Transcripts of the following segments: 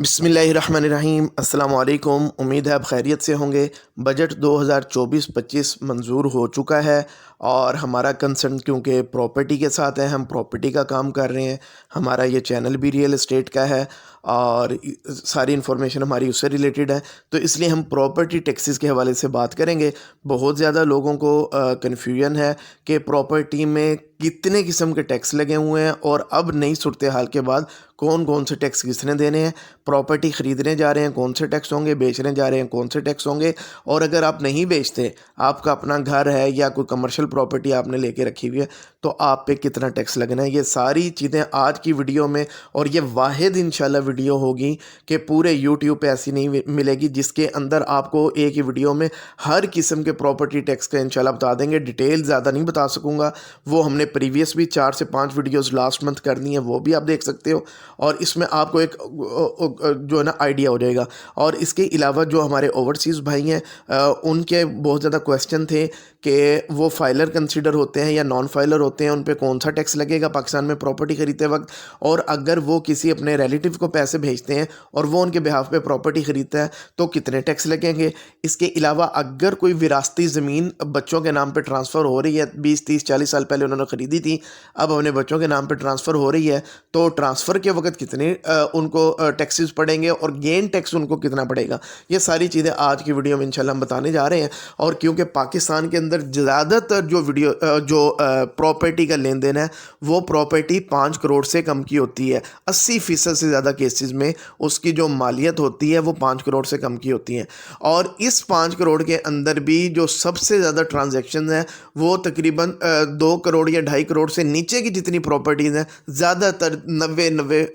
बिस्मिल्लाहिर्रहमानिर्रहीम। अस्सलाम वालेकुम। उम्मीद है आप खैरियत से होंगे। बजट 2024-25 मंजूर हो चुका है और हमारा कंसर्न क्योंकि प्रॉपर्टी के साथ है, हम प्रॉपर्टी का काम कर रहे हैं। हमारा ये चैनल भी रियल एस्टेट का है और सारी इन्फॉर्मेशन हमारी उससे रिलेटेड है, तो इसलिए हम प्रॉपर्टी टैक्सेस के हवाले से बात करेंगे। बहुत ज़्यादा लोगों को कन्फ्यूजन है कि प्रॉपर्टी में कितने किस्म के टैक्स लगे हुए हैं और अब नई सूरत हाल के बाद कौन कौन से टैक्स किसने देने हैं। प्रॉपर्टी ख़रीदने जा रहे हैं कौन से टैक्स होंगे, बेचने जा रहे हैं कौन से टैक्स होंगे, और अगर आप नहीं बेचते, आपका अपना घर है या कोई कमर्शियल प्रॉपर्टी आपने लेके रखी हुई है, तो आप पे कितना टैक्स लगना है। ये सारी चीज़ें आज की वीडियो में, और ये वाहिद इंशाल्लाह वीडियो होगी कि पूरे यूट्यूब पे ऐसी नहीं मिलेगी जिसके अंदर आपको एक ही वीडियो में हर किस्म के प्रॉपर्टी टैक्स का इंशाल्लाह बता देंगे। डिटेल ज़्यादा नहीं बता सकूँगा, वो हमने प्रीवियस भी 4 से 5 वीडियोस लास्ट मंथ कर दी हैं, वो भी आप देख सकते हो, और इसमें आपको एक जो है ना आइडिया हो जाएगा। और इसके अलावा जो हमारे ओवरसीज़ भाई हैं, उनके बहुत ज़्यादा क्वेश्चन थे कि वो फाइलर कंसिडर होते हैं या नॉन फाइलर होते हैं, उन पे कौन सा टैक्स लगेगा पाकिस्तान में प्रॉपर्टी खरीदते वक्त, और अगर वो किसी अपने रिलेटिव को पैसे भेजते हैं और वो उनके बिहाफ पे प्रॉपर्टी ख़रीदता है तो कितने टैक्स लगेंगे। इसके अलावा अगर कोई विरासती ज़मीन बच्चों के नाम पे ट्रांसफ़र हो रही है, 20-30-40 साल पहले उन्होंने ख़रीदी थी, अब अपने बच्चों के नाम पे ट्रांसफ़र हो रही है, तो ट्रांसफ़र के वक्त कितने उनको टैक्सेस पड़ेंगे और गेन टैक्स उनको कितना पड़ेगा। ये सारी चीज़ें आज की वीडियो में इंशाल्लाह हम बताने जा रहे हैं। और क्योंकि पाकिस्तान के अंदर ज़्यादातर जो प्रॉपर्टी का लेन देन है वो प्रॉपर्टी 5 करोड़ से कम की होती है। 80% से ज़्यादा केसेस में उसकी जो मालियत होती है वो 5 करोड़ से कम की होती है। और इस 5 करोड़ के अंदर भी जो सबसे ज़्यादा ट्रांजैक्शन है वो तकरीबन 2 करोड़ या 2.5 करोड़ से नीचे की जितनी प्रॉपर्टीज़ हैं, ज़्यादातर 90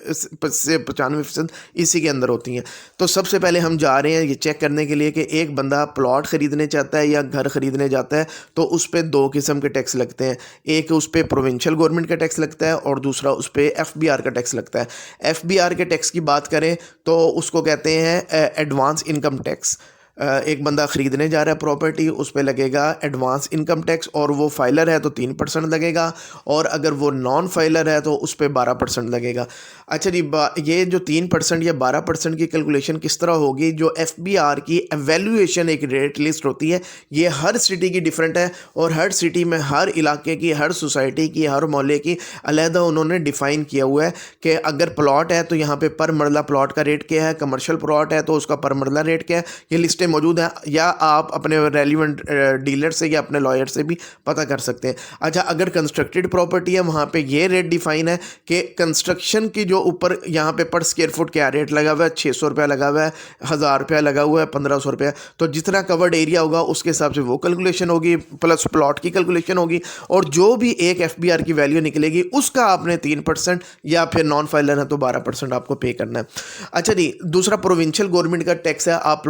से 95% इसी के अंदर होती हैं। तो सबसे पहले हम जा रहे हैं ये चेक करने के लिए कि एक बंदा प्लॉट ख़रीदने चाहता है या घर ख़रीदने जाता है तो उस पर 2 किस्म के टैक्स लगते हैं। एक उस पर प्रोविंशियल गवर्नमेंट का टैक्स लगता है और दूसरा उस पर FBR का टैक्स लगता है। FBR के टैक्स की बात करें तो उसको कहते हैं एडवांस इनकम टैक्स। एक बंदा ख़रीदने जा रहा है प्रॉपर्टी, उस पे लगेगा एडवांस इनकम टैक्स, और वो फाइलर है तो 3% लगेगा, और अगर वो नॉन फाइलर है तो उस पे 12% लगेगा। अच्छा जी, ये जो 3% या 12% की कैलकुलेशन किस तरह होगी। जो FBR की एवेल्यूएशन एक रेट लिस्ट होती है, ये हर सिटी की डिफरेंट है, और हर सिटी में हर इलाके की, हर सोसाइटी की, हर मोहल्ले की अलहदा उन्होंने डिफ़ाइन किया हुआ है कि अगर प्लॉट है तो यहाँ पे पर मरला प्लॉट का रेट क्या है, कमर्शियल प्लॉट है तो उसका पर मरला रेट क्या है। ये लिस्टें मौजूद है, या आप अपने रेलिवेंट डीलर से या अपने लॉयर से भी पता कर सकते हैं। अच्छा, अगर कंस्ट्रक्टेड प्रॉपर्टी है वहाँ पे ये रेट डिफाइन है कि कंस्ट्रक्शन की जो ऊपर यहाँ पे पर स्क्वायर फुट क्या रेट लगा हुआ है, 600 रुपया लगा हुआ है, 1000 रुपया लगा हुआ है, 1500 रुपया। तो जितना कवर्ड एरिया होगा उसके हिसाब से वो कैलकुलेशन होगी, प्लस प्लॉट की कैलकुलेशन होगी, और जो भी एक FBR की वैल्यू निकलेगी उसका आपने 3% या फिर नॉन फाइलर है तो 12% आपको पे करना है। अच्छा जी, दूसरा प्रोविंशियल गवर्नमेंट का टैक्स है। आप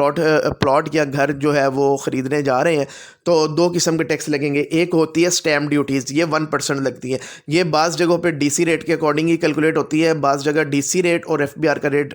प्लॉट या घर जो है वो ख़रीदने जा रहे हैं तो 2 किस्म के टैक्स लगेंगे। एक होती है स्टैम्प ड्यूटीज़, ये 1% लगती है। ये बाज़ जगहों पे DC रेट के अकॉर्डिंग ही कैलकुलेट होती है। बाज़ जगह DC रेट और FBR का रेट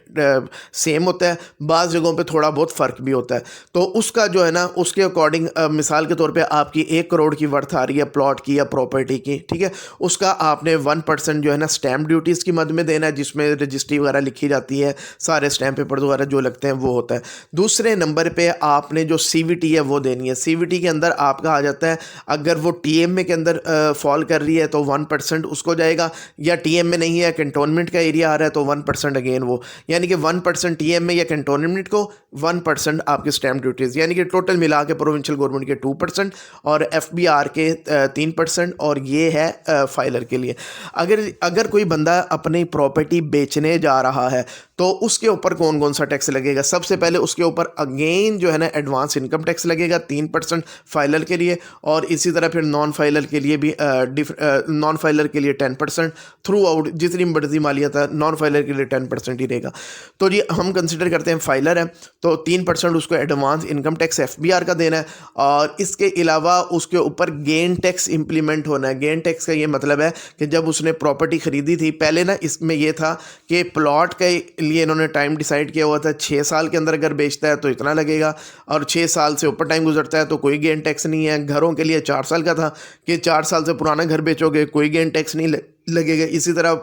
सेम होता है, बाज़ जगहों पे थोड़ा बहुत फ़र्क भी होता है। तो उसका जो है ना उसके अकॉर्डिंग मिसाल के तौर पे आपकी 1 करोड़ की वर्थ आ रही है प्लॉट की या प्रॉपर्टी की, ठीक है, उसका आपने 1% जो है ना स्टैम्प ड्यूटीज़ की मद में देना है, जिसमें रजिस्ट्री वगैरह लिखी जाती है, सारे स्टैम्प पेपर वगैरह जो लगते हैं वो होता है। दूसरे नंबर पे आपने जो CVT है वो देनी है। CVT के अंदर आपका आ जाता है, अगर वो TMA के अंदर फॉल कर रही है तो 1% उसको जाएगा, या TMA नहीं है कैंटोनमेंट का एरिया आ रहा है तो 1% अगेन वो, यानी कि 1% TMA या कैंटोनमेंट को, 1% आपके स्टैम्प ड्यूटीज़, यानी कि टोटल मिला के प्रोविंशियल गवर्नमेंट के 2% और FBR के 3%, और ये है फाइलर के लिए। अगर कोई बंदा अपनी प्रॉपर्टी बेचने जा रहा है तो उसके ऊपर कौन कौन सा टैक्स लगेगा। सबसे पहले उसके ऊपर अगेन जो है ना एडवांस इनकम टैक्स लगेगा 3% फाइलर के लिए, और इसी तरह फिर नॉन फाइलर के लिए भी नॉन फाइलर के लिए 10%। थ्रू आउट जितनी मर्जी मालियत है नॉन फाइलर के लिए 10% ही रहेगा। तो जी हम कंसिडर करते हैं फाइलर है तो 3% उसको एडवांस इनकम टैक्स FBR का देना है, और इसके अलावा उसके ऊपर गेन टैक्स इंप्लीमेंट होना है। गेन टैक्स का ये मतलब है कि जब उसने प्रॉपर्टी ख़रीदी थी, पहले ना इसमें ये था कि प्लॉट के लिए इन्होंने टाइम डिसाइड किया हुआ था, 6 साल के अंदर अगर बेचता है तो इतना लगेगा, और 6 साल से ऊपर टाइम गुजरता है तो कोई गेन टैक्स नहीं है। घरों के लिए 4 साल का था कि 4 साल से पुराना घर बेचोगे कोई गेन टैक्स नहीं लगेगा। इसी तरह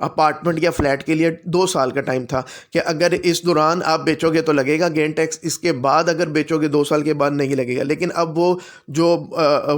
अपार्टमेंट या फ्लैट के लिए 2 साल का टाइम था कि अगर इस दौरान आप बेचोगे तो लगेगा गेन टैक्स, इसके बाद अगर बेचोगे 2 साल के बाद नहीं लगेगा। लेकिन अब वो जो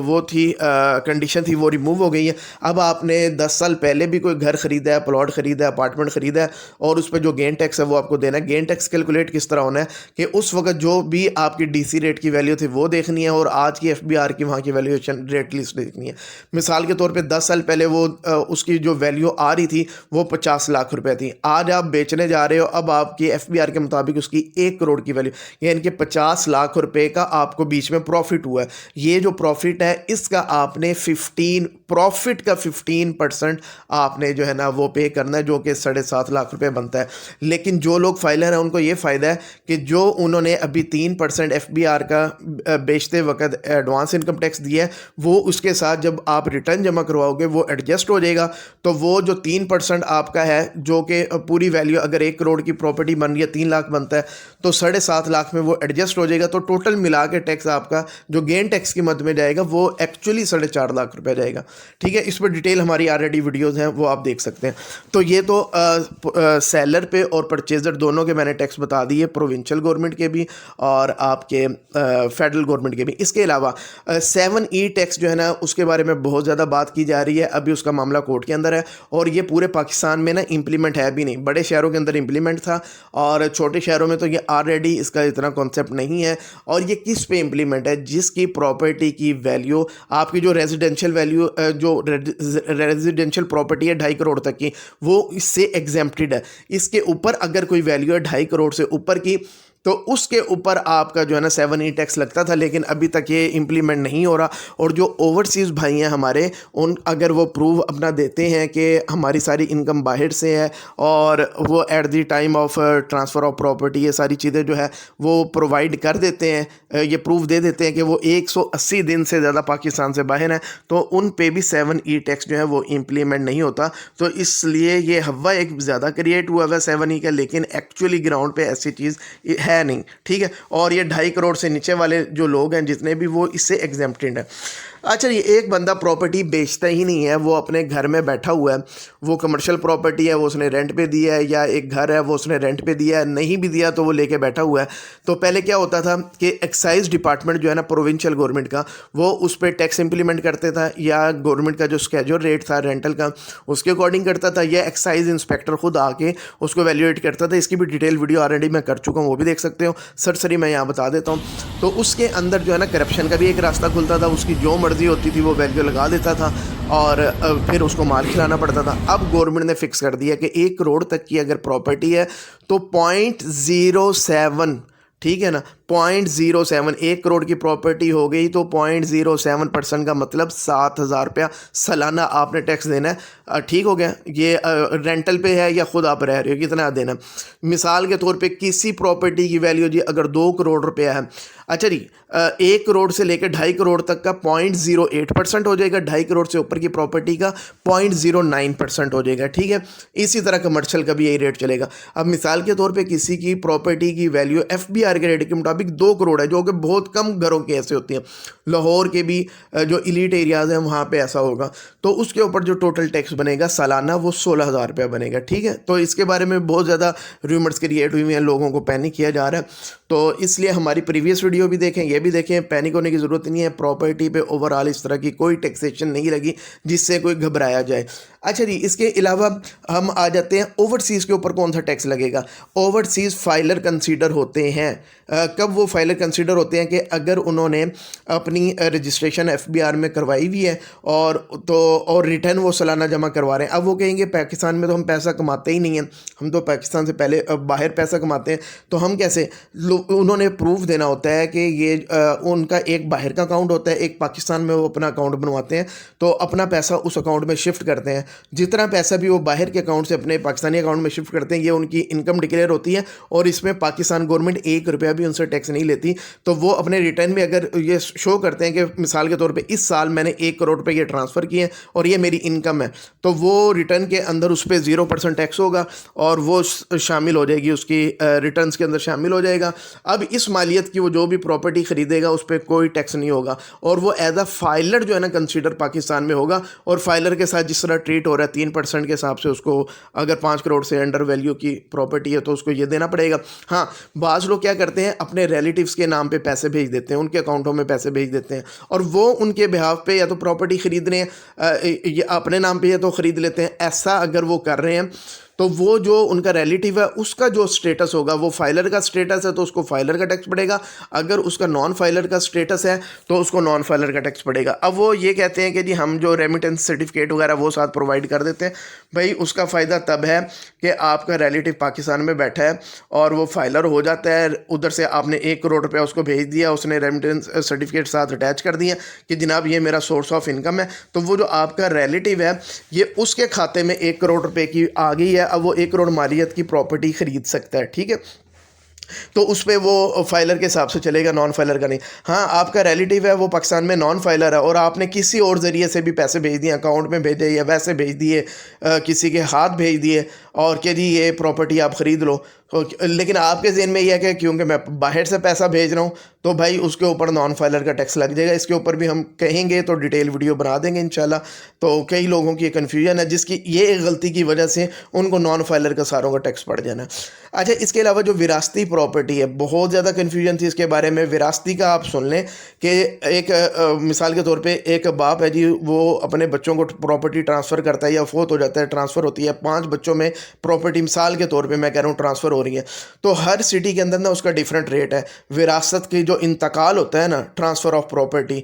वो थी कंडीशन थी वो रिमूव हो गई है। अब आपने 10 साल पहले भी कोई घर ख़रीदा है, प्लॉट ख़रीदा है, अपार्टमेंट ख़रीदा है और उस पर जो गेन टैक्स है वो आपको देना है। गेन टैक्स कैलकुलेट किस तरह होना है कि उस वक्त जो भी आपकी डीसी रेट की वैल्यू थी वो देखनी है और आज की एफबीआर की वहाँ की वैल्यूएशन रेट लिस्ट देखनी है। मिसाल के तौर पे 10 साल पहले वो उसकी जो वैल्यू आ रही थी वो 50 लाख रुपए थी। आज आप बेचने जा रहे हो, अब आपकी एफबीआर के मुताबिक उसकी 1 करोड़ की वैल्यू, यानी कि 50 लाख रुपए का आपको बीच में प्रॉफिट हुआ है। ये जो प्रॉफिट है इसका आपने 15% आपने जो है ना वो पे करना है, जो कि 7.5 लाख रुपए बनता है। लेकिन जो लोग फाइलर हैं उनको ये फ़ायदा है कि जो उन्होंने अभी 3% एफबीआर का बेचते वक्त एडवांस इनकम टैक्स दिया है, वो उसके साथ जब आप रिटर्न जमा करवाओगे वो एडजस्ट हो जाएगा। तो वो जो 3% आपका है, जो कि पूरी वैल्यू अगर 1 करोड़ की प्रॉपर्टी बन रही है 3 लाख बनता है तो 7.5 लाख में वो एडजस्ट हो जाएगा। तो टोटल मिला के टैक्स आपका जो गेन टैक्स की मद में जाएगा वो एक्चुअली 4.5 लाख रुपए जाएगा। ठीक है, इस पर डिटेल हमारी ऑलरेडी वीडियोज़ हैं, वो आप देख सकते हैं। तो ये तो सेलर पे और परचेजर दोनों के मैंने टैक्स बता दिए, प्रोविंशियल गवर्नमेंट के भी और आपके फेडरल गवर्नमेंट के भी। इसके अलावा 7E टैक्स जो है ना उसके बारे में बहुत ज़्यादा बात की जा रही है। अभी उसका मामला कोर्ट के अंदर है और ये पूरे पाकिस्तान में ना इम्प्लीमेंट है भी नहीं। बड़े शहरों के अंदर इम्प्लीमेंट था और छोटे शहरों में तो ये ऑलरेडी इसका इतना कॉन्सेप्ट नहीं है। और ये किस पे इम्प्लीमेंट है? जिसकी प्रॉपर्टी की वैल्यू, आपकी जो रेजिडेंशियल वैल्यू, जो रेजिडेंशियल प्रॉपर्टी है 2.5 करोड़ तक की, वो इससे एग्जेम्प्टेड है। इसके ऊपर अगर कोई वैल्यू है 2.5 करोड़ से ऊपर की तो उसके ऊपर आपका जो है ना 7E टैक्स लगता था, लेकिन अभी तक ये इम्प्लीमेंट नहीं हो रहा। और जो ओवरसीज़ भाई हैं हमारे, उन अगर वो प्रूव अपना देते हैं कि हमारी सारी इनकम बाहर से है और वो at the time of transfer of property ये सारी चीज़ें जो है वो प्रोवाइड कर देते हैं, ये प्रूफ दे देते हैं कि वो 180 दिन से ज़्यादा पाकिस्तान से बाहर हैं, तो उन पे भी 7E टैक्स जो है वो इम्प्लीमेंट नहीं होता। तो इसलिए ये हवा एक ज़्यादा क्रिएट हुआ है 7E का, लेकिन एक्चुअली ग्राउंड पे ऐसी चीज़ है नहीं। ठीक है, और ये 2.5 करोड़ से नीचे वाले जो लोग हैं जितने भी, वो इससे एग्जेम्प्टेड है। अच्छा, ये एक बंदा प्रॉपर्टी बेचता ही नहीं है, वो अपने घर में बैठा हुआ है, वो कमर्शियल प्रॉपर्टी है वो उसने रेंट पे दिया है, या एक घर है वो उसने रेंट पे दिया है, नहीं भी दिया तो वो लेके बैठा हुआ है। तो पहले क्या होता था कि एक्साइज डिपार्टमेंट जो है ना प्रोविंशियल गवर्नमेंट का, वो उस पर टैक्स इंप्लीमेंट करता था, या गवर्नमेंट का जो स्केड्यूल रेट था रेंटल का उसके अकॉर्डिंग करता था, या एक्साइज इंस्पेक्टर खुद आके उसको वैल्यूएट करता था। इसकी भी डिटेल वीडियो ऑलरेडी मैं कर चुका हूँ, वो भी देख सकते हो। सरसरी मैं यहाँ बता देता हूँ। तो उसके अंदर जो है ना करप्शन का भी एक रास्ता खुलता था, उसकी जो मर्जी होती थी वो वैल्यू लगा देता था और फिर उसको माल खिलाना पड़ता था। अब गवर्नमेंट ने फिक्स कर दिया कि 1 करोड़ तक की अगर प्रॉपर्टी है तो 0.07, ठीक है ना, 0.07, 1 करोड़ की प्रॉपर्टी हो गई तो 0.07% का मतलब 7,000 रुपया सालाना आपने टैक्स देना है। ठीक हो गया, ये रेंटल पे है या खुद आप रह रहे हो, कितना देना। मिसाल के तौर पे किसी प्रॉपर्टी की वैल्यू जी अगर 2 करोड़ रुपया है, अच्छा जी 1 करोड़ से लेकर 2.5 करोड़ तक का 0.08% हो जाएगा, 2.5 करोड़ से ऊपर की प्रॉपर्टी का 0.09% हो जाएगा। ठीक है, इसी तरह कमर्शियल का भी यही रेट चलेगा। अब मिसाल के तौर पे किसी की प्रॉपर्टी की वैल्यू एफबीआर के रेट के मुताबिक 2 करोड़ है, जो कि बहुत कम घरों के ऐसे होती हैं, लाहौर के भी जो इलीट एरियाज़ हैं वहाँ पे ऐसा होगा, तो उसके ऊपर जो टोटल टैक्स बनेगा सालाना वो 16,000 रुपया बनेगा। ठीक है, तो इसके बारे में बहुत ज़्यादा रूमर्स क्रिएट हुई हैं, लोगों को पैनिक किया जा रहा है। तो इसलिए हमारी प्रीवियस वीडियो भी देखें, ये भी देखें, पैनिक होने की ज़रूरत नहीं है। प्रॉपर्टी पे ओवरऑल इस तरह की कोई टैक्सेशन नहीं लगी जिससे कोई घबराया जाए। अच्छा जी, इसके अलावा हम आ जाते हैं ओवरसीज़ के ऊपर कौन सा टैक्स लगेगा। ओवरसीज़ फाइलर कंसीडर होते हैं। कब वो फाइलर कंसीडर होते हैं कि अगर उन्होंने अपनी रजिस्ट्रेशन एफबीआर में करवाई हुई है और रिटर्न वो सालाना जमा करवा रहे हैं। अब वो कहेंगे पाकिस्तान में तो हम पैसा कमाते ही नहीं हैं, हम तो पाकिस्तान से पहले बाहर पैसा कमाते हैं, तो हम कैसे। उन्होंने प्रूफ देना होता है कि ये उनका एक बाहर का अकाउंट होता है, एक पाकिस्तान में वो अपना अकाउंट बनवाते हैं, तो अपना पैसा उस अकाउंट में शिफ्ट करते हैं। जितना पैसा भी वो बाहर के अकाउंट से अपने पाकिस्तानी अकाउंट में शिफ्ट करते हैं, ये उनकी इनकम डिक्लेयर होती है और इसमें पाकिस्तान गवर्नमेंट 1 रुपया भी उनसे टैक्स नहीं लेती। तो वो अपने रिटर्न में अगर ये शो करते हैं कि मिसाल के तौर पे इस साल मैंने 1 करोड़ रुपए ये ट्रांसफ़र किए और ये मेरी इनकम है, तो वो रिटर्न के अंदर उस पर 0% टैक्स होगा और वो शामिल हो जाएगी, उसकी रिटर्न्स के अंदर शामिल हो जाएगा। अब इस मालियत की वो जो بھی پراپرٹی خریدے گا اس پہ کوئی ٹیکس نہیں ہوگا, اور وہ ایز اے فائلر جو ہے نا کنسیڈر پاکستان میں ہوگا, اور فائلر کے ساتھ جس طرح ٹریٹ ہو رہا ہے 3% کے حساب سے اس کو اگر 5 کروڑ سے انڈر ویلیو کی پراپرٹی ہے تو اس کو یہ دینا پڑے گا. ہاں بعض لوگ کیا کرتے ہیں اپنے ریلیٹیوز کے نام پہ پیسے بھیج دیتے ہیں, ان کے اکاؤنٹوں میں پیسے بھیج دیتے ہیں, اور وہ ان کے بہاف پہ یا تو پراپرٹی خرید رہے ہیں اپنے نام پہ یا تو خرید لیتے ہیں. ایسا اگر وہ کر رہے ہیں تو وہ جو ان کا ریلیٹیو ہے اس کا جو سٹیٹس ہوگا, وہ فائلر کا سٹیٹس ہے تو اس کو فائلر کا ٹیکس پڑے گا, اگر اس کا نان فائلر کا سٹیٹس ہے تو اس کو نان فائلر کا ٹیکس پڑے گا. اب وہ یہ کہتے ہیں کہ جی ہم جو ریمیٹنس سرٹیفکیٹ وغیرہ وہ ساتھ پرووائڈ کر دیتے ہیں. بھائی اس کا فائدہ تب ہے کہ آپ کا ریلیٹیو پاکستان میں بیٹھا ہے اور وہ فائلر ہو جاتا ہے, ادھر سے آپ نے 1 کروڑ روپیہ اس کو بھیج دیا, اس نے ریمیٹنس سرٹیفکیٹ ساتھ اٹیچ کر دیا کہ جناب یہ میرا سورس آف انکم ہے, تو وہ جو آپ کا ریلیٹیو ہے یہ اس کے کھاتے میں 1 کروڑ روپے کی آ گئی ہے, اب وہ 1 کروڑ مالیت کی پراپرٹی خرید سکتا ہے. ٹھیک ہے, تو اس پہ وہ فائلر کے حساب سے چلے گا, نان فائلر کا نہیں. ہاں آپ کا ریلیٹیو ہے وہ پاکستان میں نان فائلر ہے اور آپ نے کسی اور ذریعے سے بھی پیسے بھیج دیے, اکاؤنٹ میں بھیجے یا ویسے بھیج دیے, کسی کے ہاتھ بھیج دیے اور کہ جی یہ پراپرٹی آپ خرید لو, لیکن آپ کے ذہن میں یہ ہے کہ کیونکہ میں باہر سے پیسہ بھیج رہا ہوں تو بھائی اس کے اوپر نان فائلر کا ٹیکس لگ جائے گا. اس کے اوپر بھی ہم کہیں گے تو ڈیٹیل ویڈیو بنا دیں گے انشاءاللہ. تو کئی لوگوں کی کنفیوژن ہے جس کی یہ ایک غلطی کی وجہ سے ان کو نان فائلر کا ساروں کا ٹیکس پڑ جانا ہے. اچھا اس کے علاوہ جو وراثتی پراپرٹی ہے بہت زیادہ کنفیوژن تھی اس کے بارے میں. وراثتی کا آپ سن لیں کہ ایک مثال کے طور پہ ایک باپ ہے جی, وہ اپنے بچوں کو پراپرٹی ٹرانسفر کرتا ہے یا فوت ہو جاتا ہے, ٹرانسفر ہوتی ہے 5 بچوں میں پراپرٹی مثال کے طور پہ میں کہہ رہا ہوں ٹرانسفر ہو رہی ہے, تو ہر سٹی کے اندر نا اس کا ڈیفرنٹ ریٹ ہے. وراثت کی جو انتقال ہوتا ہے نا, ٹرانسفر آف پراپرٹی,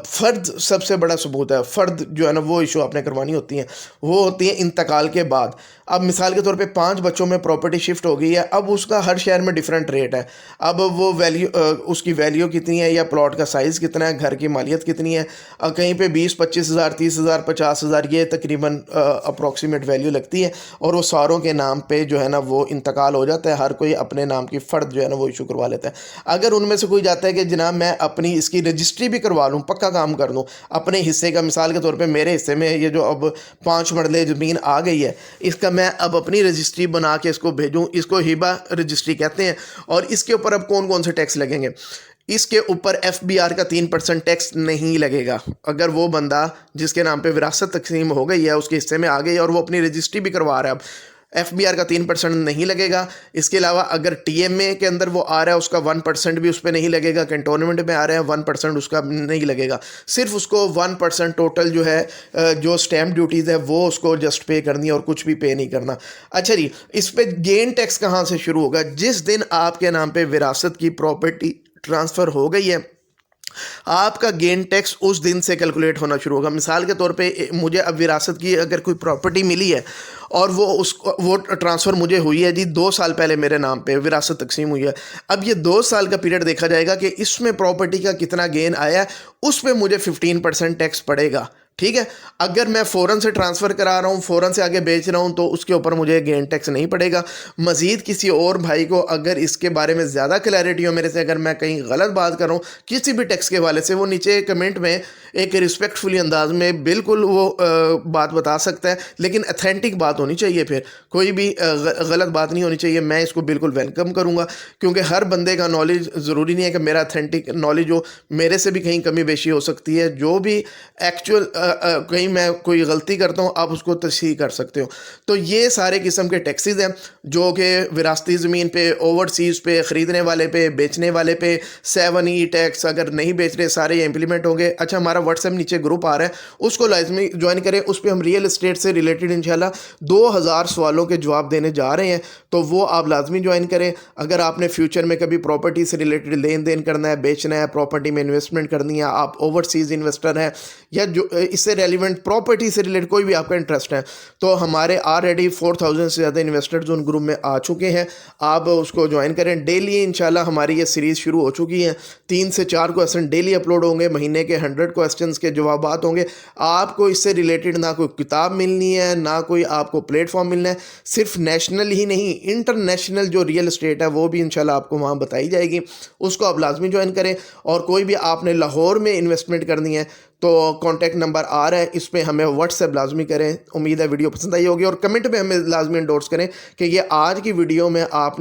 فرد سب سے بڑا ثبوت ہے. فرد جو ہے نا وہ ایشو آپ نے کروانی ہوتی ہیں, وہ ہوتی ہیں انتقال کے بعد. اب مثال کے طور پہ 5 بچوں میں پراپرٹی شفٹ ہو گئی ہے, اب اس کا ہر شہر میں ڈیفرنٹ ریٹ ہے. اب وہ ویلیو اس کی ویلیو کتنی ہے یا پلاٹ کا سائز کتنا ہے, گھر کی مالیت کتنی ہے, کہیں پہ 20-25 ہزار 30 ہزار 50 ہزار یہ تقریباً اپروکسیمیٹ ویلیو لگتی ہے, اور وہ ساروں کے نام پہ جو ہے نا وہ انتقال ہو جاتا ہے. ہر کوئی اپنے نام کی فرد جو ہے نا وہ ایشو کروا لیتا ہے. اگر ان میں سے کوئی جاتا ہے کہ جناب میں اپنی اس کی رجسٹری بھی کروا لوں, پکا کام کر دوں اپنے حصے کا, مثال کے طور پہ میرے حصے میں یہ جو اب 5 مرلے زمین آ گئی ہے اس کا میں اب اپنی رجسٹری بنا کے اس کو بھیجوں, اس کو ہبہ رجسٹری کہتے ہیں. اور اس کے اوپر اب کون کون سے ٹیکس لگیں گے؟ اس کے اوپر FBR کا 3% ٹیکس نہیں لگے گا. اگر وہ بندہ جس کے نام پہ وراثت تقسیم ہو گئی ہے اس کے حصے میں آ گئی اور وہ اپنی رجسٹری بھی کروا رہا ہے, اب FBR کا 3% نہیں لگے گا. اس کے علاوہ اگر TMA کے اندر وہ آ رہا ہے اس کا 1% بھی اس پہ نہیں لگے گا. کنٹونمنٹ میں آ رہے ہیں 1% اس کا نہیں لگے گا. صرف اس کو 1% ٹوٹل جو ہے جو اسٹیمپ ڈیوٹیز ہے وہ اس کو جسٹ پے کرنی ہے اور کچھ بھی پے نہیں کرنا. اچھا جی, اس پہ گین ٹیکس کہاں سے شروع ہوگا؟ جس دن آپ کے نام پہ وراثت کی پراپرٹی ٹرانسفر ہو گئی ہے آپ کا گین ٹیکس اس دن سے کیلکولیٹ ہونا شروع ہوگا. مثال کے طور پہ مجھے اب وراثت کی اگر کوئی پراپرٹی ملی ہے اور وہ ٹرانسفر مجھے ہوئی ہے جی 2 سال پہلے میرے نام پہ وراثت تقسیم ہوئی ہے, اب یہ 2 سال کا پیریڈ دیکھا جائے گا کہ اس میں پراپرٹی کا کتنا گین آیا ہے, اس پہ مجھے 15% ٹیکس پڑے گا. ٹھیک ہے, اگر میں فوراً سے ٹرانسفر کرا رہا ہوں, فوراً سے آگے بیچ رہا ہوں تو اس کے اوپر مجھے گین ٹیکس نہیں پڑے گا. مزید کسی اور بھائی کو اگر اس کے بارے میں زیادہ کلیئرٹی ہو میرے سے, اگر میں کہیں غلط بات کر رہا ہوں کسی بھی ٹیکس کے حوالے سے, وہ نیچے کمنٹ میں ایک رسپیکٹفلی انداز میں بالکل وہ بات بتا سکتا ہے, لیکن اتھینٹک بات ہونی چاہیے, پھر کوئی بھی غلط بات نہیں ہونی چاہیے. میں اس کو بالکل ویلکم کروں گا کیونکہ ہر بندے کا نالج ضروری نہیں ہے کہ میرا اتھینٹک نالج ہو, میرے سے بھی کہیں کمی بیشی ہو سکتی ہے. جو بھی ایکچوئل کہیں میں کوئی غلطی کرتا ہوں آپ اس کو تصحیح کر سکتے ہو. تو یہ سارے قسم کے ٹیکسز ہیں جو کہ وراثتی زمین پہ, اوورسیز پہ, خریدنے والے پہ, بیچنے والے پہ, 7E ٹیکس اگر نہیں بیچ رہے سارے یہ امپلیمنٹ ہوں گے. اچھا ہمارا واٹس ایپ نیچے گروپ آ رہا ہے اس کو لازمی جوائن کریں, اس پہ ہم ریئل اسٹیٹ سے ریلیٹڈ انشاءاللہ 2000 سوالوں کے جواب دینے جا رہے ہیں, تو وہ آپ لازمی جوائن کریں. اگر آپ نے فیوچر میں کبھی پراپرٹی سے ریلیٹڈ لین دین کرنا ہے, بیچنا ہے, پراپرٹی میں انویسٹمنٹ کرنی ہے, آپ اوورسیز انویسٹر ہیں یا جو اس سے ریلیونٹ پراپرٹی سے ریلیٹڈ کوئی بھی آپ کا انٹرسٹ ہے, تو ہمارے آلریڈی 4000 سے زیادہ انویسٹرز ان گروپ میں آ چکے ہیں. آپ اس کو جوائن کریں. ڈیلی انشاءاللہ ہماری یہ سیریز شروع ہو چکی ہے, 3 سے 4 کویسچن ڈیلی اپلوڈ ہوں گے, مہینے کے 100 کویسچنز کے جوابات ہوں گے. آپ کو اس سے ریلیٹڈ نہ کوئی کتاب ملنی ہے نہ کوئی آپ کو پلیٹ فارم ملنا ہے, صرف نیشنل ہی نہیں انٹرنیشنل جو ریئل اسٹیٹ ہے وہ بھی انشاءاللہ آپ کو وہاں بتائی جائے گی. اس کو آپ لازمی جوائن کریں. اور کوئی بھی آپ نے لاہور میں انویسٹمنٹ کرنی ہے تو کانٹیکٹ نمبر آ رہا ہے, اس پہ ہمیں واٹس ایپ لازمی کریں. امید ہے ویڈیو پسند آئی ہوگی, اور کمنٹ میں ہمیں لازمی انڈورس کریں کہ یہ آج کی ویڈیو میں آپ نے